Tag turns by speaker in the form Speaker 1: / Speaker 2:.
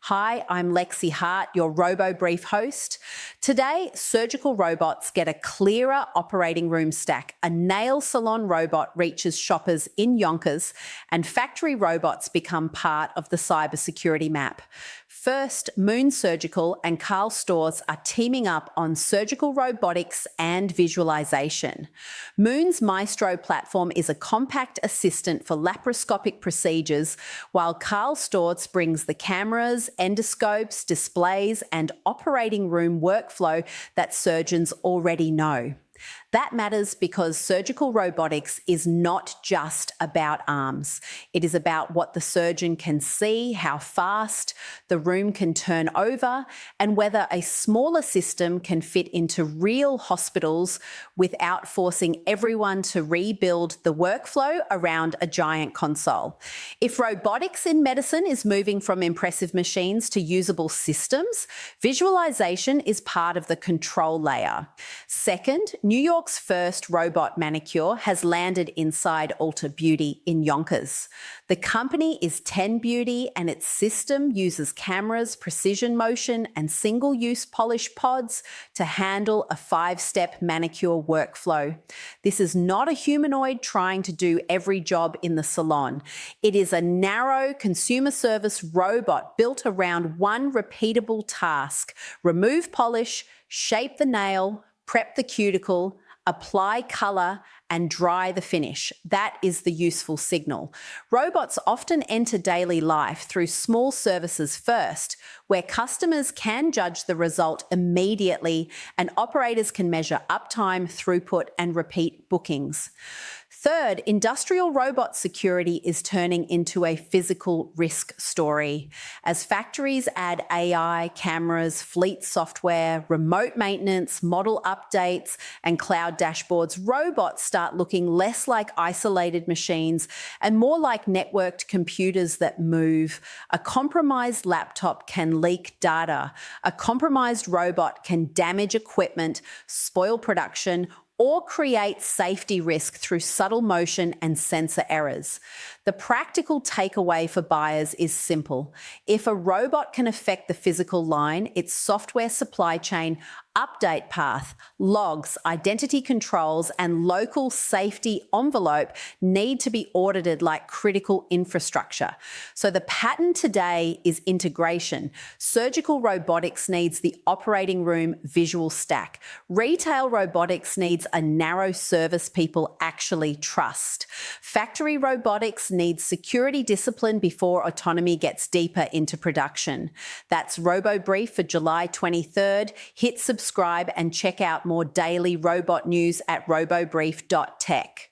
Speaker 1: Hi, I'm Lexi Hart, your RoboBrief host. Today, surgical robots get a clearer operating room stack, a nail salon robot reaches shoppers in Yonkers, and factory robots become part of the cybersecurity map. First, Moon Surgical and Karl Storz are teaming up on surgical robotics and visualization. Moon's Maestro platform is a compact assistant for laparoscopic procedures, while Karl Storz brings the cameras, endoscopes, displays, and operating room workflow that surgeons already know. That matters because surgical robotics is not just about arms. It is about what the surgeon can see, how fast the room can turn over, and whether a smaller system can fit into real hospitals without forcing everyone to rebuild the workflow around a giant console. If robotics in medicine is moving from impressive machines to usable systems, visualization is part of the control layer. Second, New York's first robot Manicure has landed inside Ulta Beauty in Yonkers. The company is 10Beauty, and its system uses cameras, precision motion, and single-use polish pods to handle a 5-step manicure workflow. This is not a humanoid trying to do every job in the salon. It is a narrow consumer service robot built around one repeatable task: remove polish, shape the nail, prep the cuticle, apply color, and dry the finish. That is the useful signal. Robots often enter daily life through small services first, where customers can judge the result immediately and operators can measure uptime, throughput, and repeat bookings. Third, industrial robot security is turning into a physical risk story. As factories add AI, cameras, fleet software, remote maintenance, model updates, and cloud dashboards, robots start looking less like isolated machines and more like networked computers that move. A compromised laptop can leak data. A compromised robot can damage equipment, spoil production, or create safety risk through subtle motion and sensor errors. The practical takeaway for buyers is simple. If a robot can affect the physical line, its software supply chain, update path, logs, identity controls, and local safety envelope need to be audited like critical infrastructure. So the pattern today is integration. Surgical robotics needs the operating room visual stack. Retail robotics needs a narrow service people actually trust. Factory robotics needs security discipline before autonomy gets deeper into production. That's RoboBrief for July 23rd. Hit subscribe and check out more daily robot news at robobrief.tech.